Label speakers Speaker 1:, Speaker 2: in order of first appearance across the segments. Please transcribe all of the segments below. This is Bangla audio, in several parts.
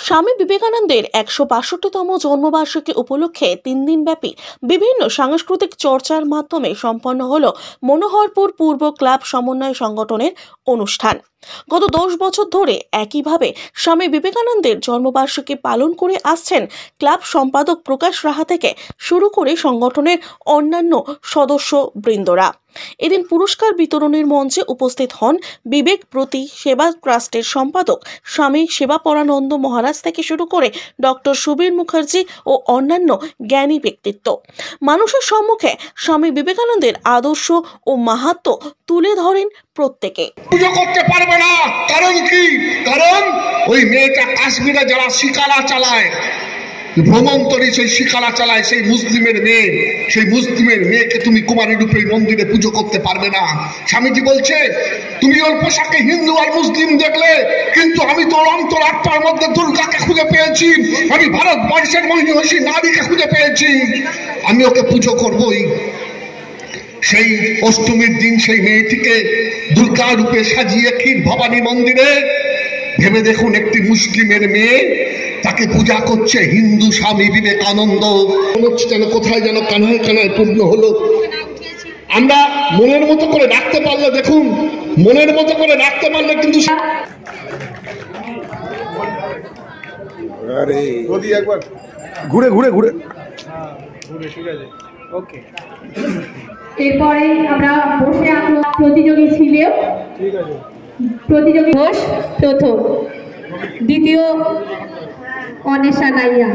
Speaker 1: স্বামী বিবেকানন্দের ১৬২তম জন্মবার্ষিকী উপলক্ষে ৩ দিনব্যাপী বিভিন্ন সাংস্কৃতিক চর্চার মাধ্যমে সম্পন্ন হল মনোহরপুর পূর্ব ক্লাব সমন্বয় সংগঠনের অনুষ্ঠান। গত ১০ বছর ধরে একইভাবে স্বামী বিবেকানন্দের জন্মবার্ষিকী পালন করে আসছেন ক্লাব সম্পাদক প্রকাশ রাহা থেকে শুরু করে সংগঠনের অন্যান্য সদস্য বৃন্দরা। এদিন পুরস্কার বিতরণের মঞ্চে উপস্থিত হন বিবেক প্রতি সেবা ট্রাস্টের সম্পাদক স্বামী সেবাপরানন্দ মহারাজ থেকে শুরু করে ডক্টর সুবীর মুখার্জি ও অন্যান্য জ্ঞানী ব্যক্তিত্ব। মানুষের সম্মুখে স্বামী বিবেকানন্দের আদর্শ ও মাহাত্ম্য তুলে ধরেন প্রত্যেকে।
Speaker 2: পুজো করতে পারবে না, কারণ কি? কারণ ওই মেয়েটা কাশ্মীরে যারা শিকারা চালায়, ভ্রমণতরী সেই শিকারা চালায়, সেই মুসলিমের মেয়েকে তুমি কুমারী রূপে মন্দিরে পুজো করতে পারবে না। স্বামীজি বলছে, তুমি ওর পোশাকে হিন্দু আর মুসলিম দেখলে, কিন্তু আমি তো অন্তরাত্মার মধ্যে দুর্গাকে খুঁজে পেয়েছি, আমি ভারতবর্ষের মহিষী নারীকে খুঁজে পেয়েছি, আমি ওকে পুজো করবই। সেই অষ্টমীর দিন সেই মেয়েটিকে দুর্গা রূপে সাজিয়ে ক্ষীর ভবানী মন্দিরে, ভেবে দেখুন, একটি মুসলিমের মেয়ে তাকে পূজা করছে হিন্দু স্বামী বিবেকানন্দ। মনে হচ্ছে যেন কোথায় যেন কানায় কানায় পূর্ণ হলো। আমরা মনের মতো করে রাখতে পারলে, দেখুন, মনের মতো করে রাখতে পারলে কিন্তু
Speaker 3: একবার ঘুরে ঘুরে ঘুরে ঠিক আছে, ওকে।
Speaker 4: এরপরে আমরা বসে প্রতিযোগী ছিল, প্রতিযোগী ঘোষ প্রথম, দ্বিতীয় অনেশা নাইয়া,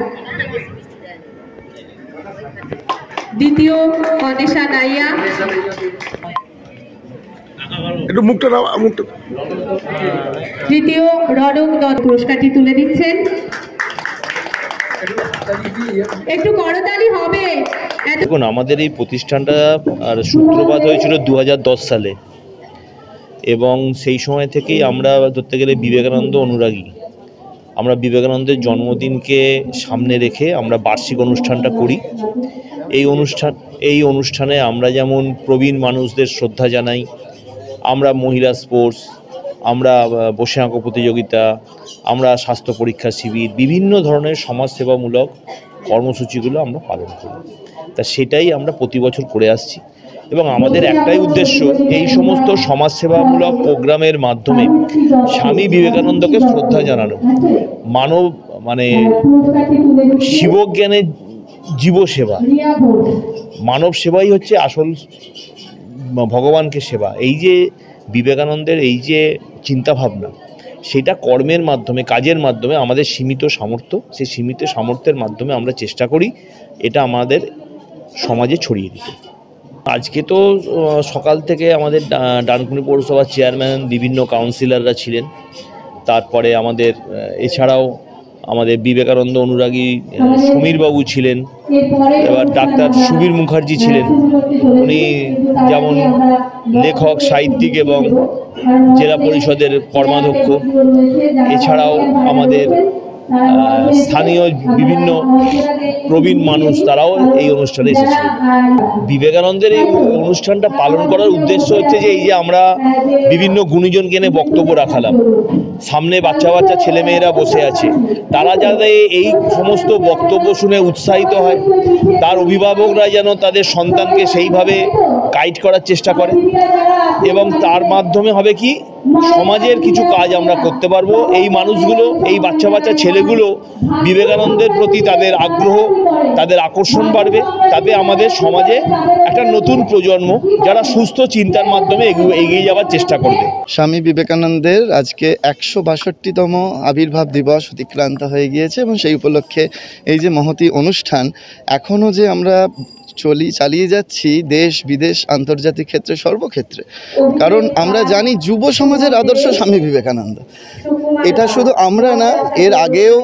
Speaker 3: একটু মুখটা দাও, মুখটা।
Speaker 4: তৃতীয় রডক দত্ত পুরস্কারটি তুলে দিচ্ছেন। একটু করতালি হবে।
Speaker 5: দেখুন, আমাদের এই প্রতিষ্ঠানটা সূত্রপাত হয়েছিল ২০১০ সালে, এবং সেই সময় থেকেই আমরা ধরতে গেলে বিবেকানন্দ অনুরাগী। আমরা বিবেকানন্দের জন্মদিনকে সামনে রেখে আমরা বার্ষিক অনুষ্ঠানটা করি। এই অনুষ্ঠানে আমরা যেমন প্রবীণ মানুষদের শ্রদ্ধা জানাই, আমরা মহিলা স্পোর্টস, আমরা বসে আঁকো প্রতিযোগিতা, আমরা স্বাস্থ্য পরীক্ষা শিবির, বিভিন্ন ধরনের সমাজসেবামূলক কর্মসূচিগুলো আমরা পালন করি। তা সেটাই আমরা প্রতি বছর করে আসছি, এবং আমাদের একটাই উদ্দেশ্য, এই সমস্ত সমাজসেবামূলক প্রোগ্রামের মাধ্যমে স্বামী বিবেকানন্দকে শ্রদ্ধা জানানো। শিবজ্ঞানের জীবসেবা, মানব সেবাই হচ্ছে আসল ভগবানকে সেবা। এই যে বিবেকানন্দের এই যে চিন্তাভাবনা, সেটা কর্মের মাধ্যমে, কাজের মাধ্যমে, আমাদের সীমিত সামর্থ্য, সেই সীমিত সামর্থ্যের মাধ্যমে আমরা চেষ্টা করি এটা আমাদের সমাজে ছড়িয়ে দিতে। আজকে তো সকাল থেকে আমাদের ডানকুনি পৌরসভার চেয়ারম্যান, বিভিন্ন কাউন্সিলররা ছিলেন, তারপরে আমাদের এছাড়াও আমাদের বিবেকানন্দ অনুরাগী সমীরবাবু ছিলেন, এবার ডাক্তার সুবীর মুখার্জি ছিলেন, উনি যেমন লেখক, সাহিত্যিক এবং জেলা পরিষদের কর্মাধ্যক্ষ। এছাড়াও আমাদের স্থানীয় বিভিন্ন প্রবীণ মানুষ, তারাও এই অনুষ্ঠানে এসেছিলেন। বিবেকানন্দের এই অনুষ্ঠানটা পালন করার উদ্দেশ্য হচ্ছে যে, এই যে আমরা বিভিন্ন গুণীজনকে এনে বক্তব্য রাখালাম, সামনে বাচ্চা বাচ্চা ছেলেমেয়েরা বসে আছে, তারা যাতে এই সমস্ত বক্তব্য শুনে উৎসাহিত হয়, তার অভিভাবকরা যেন তাদের সন্তানকে সেইভাবে গাইড করার চেষ্টা করে, এবং তার মাধ্যমে হবে কি, সমাজের কিছু কাজ আমরা করতে পারবো। এই মানুষগুলো, এই বাচ্চা বাচ্চা ছেলেগুলো বিবেকানন্দের প্রতি তাদের আগ্রহ, তাদের আকর্ষণ বাড়বে, তাতে আমাদের সমাজে একটা নতুন প্রজন্ম যারা সুস্থ চিন্তার মাধ্যমে এগিয়ে যাওয়ার চেষ্টা করবে।
Speaker 6: স্বামী বিবেকানন্দের আজকে ১৬২তম আবির্ভাব দিবস অতিক্রান্ত হয়ে গিয়েছে, এবং সেই উপলক্ষে এই যে মহতী অনুষ্ঠান এখনও যে আমরা চালিয়ে যাচ্ছি দেশ বিদেশ, আন্তর্জাতিক ক্ষেত্রে, সর্বক্ষেত্রে, কারণ আমরা জানি যুব সমাজের আদর্শ স্বামী বিবেকানন্দ। এটা শুধু আমরা না, এর আগেও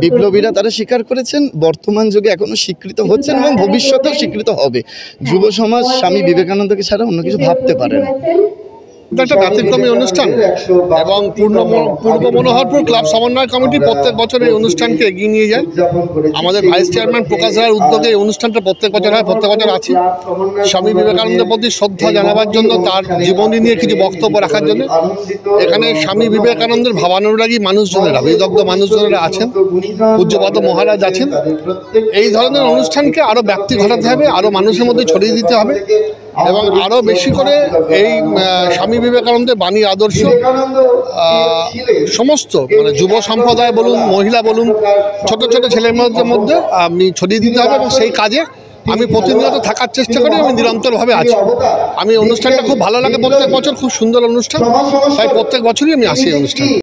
Speaker 6: বিপ্লবীরা তারা স্বীকার করেছেন, বর্তমান যুগে এখনো স্বীকৃত হচ্ছেন এবং ভবিষ্যতেও স্বীকৃত হবে। যুব সমাজ স্বামী বিবেকানন্দকে ছাড়া অন্য কিছু ভাবতে পারে না।
Speaker 2: এটা একটা ব্যতিক্রমী অনুষ্ঠান এবং পূর্ব মনোহরপুর ক্লাব সমন্বয় কমিটি প্রত্যেক বছর এই অনুষ্ঠানকে এগিয়ে নিয়ে যায়। আমাদের ভাইস চেয়ারম্যান প্রকাশ রায়ের উদ্যোগে এই অনুষ্ঠানটা প্রত্যেক বছর হয়, প্রত্যেক বছর আছি স্বামী বিবেকানন্দের প্রতি শ্রদ্ধা জানাবার জন্য, তার জীবনী নিয়ে কিছু বক্তব্য রাখার জন্য। এখানে স্বামী বিবেকানন্দের ভাবানুরাগী মানুষজনেরা, বিদগ্ধ মানুষজনেরা আছেন, পূজ্যপাদ মহারাজ আছেন। এই ধরনের অনুষ্ঠানকে আরও ব্যাপ্তি ঘটাতে হবে, আরও মানুষের মধ্যে ছড়িয়ে দিতে হবে এবং আরও বেশি করে এই স্বামী বিবেকানন্দের বাণী আদর্শ সমস্ত মানে যুব সম্প্রদায় বলুন, মহিলা বলুন, ছোট ছোট ছেলেমেয়েদের মধ্যে আমি ছড়িয়ে দিতে হবে এবং সেই কাজে আমি প্রতিনিয়ত থাকার চেষ্টা করি, আমি নিরন্তরভাবে আছি। আমি অনুষ্ঠানটা খুব ভালো লাগে প্রত্যেক বছর, খুব সুন্দর অনুষ্ঠান, তাই প্রত্যেক বছরই আমি আসি এই অনুষ্ঠানে।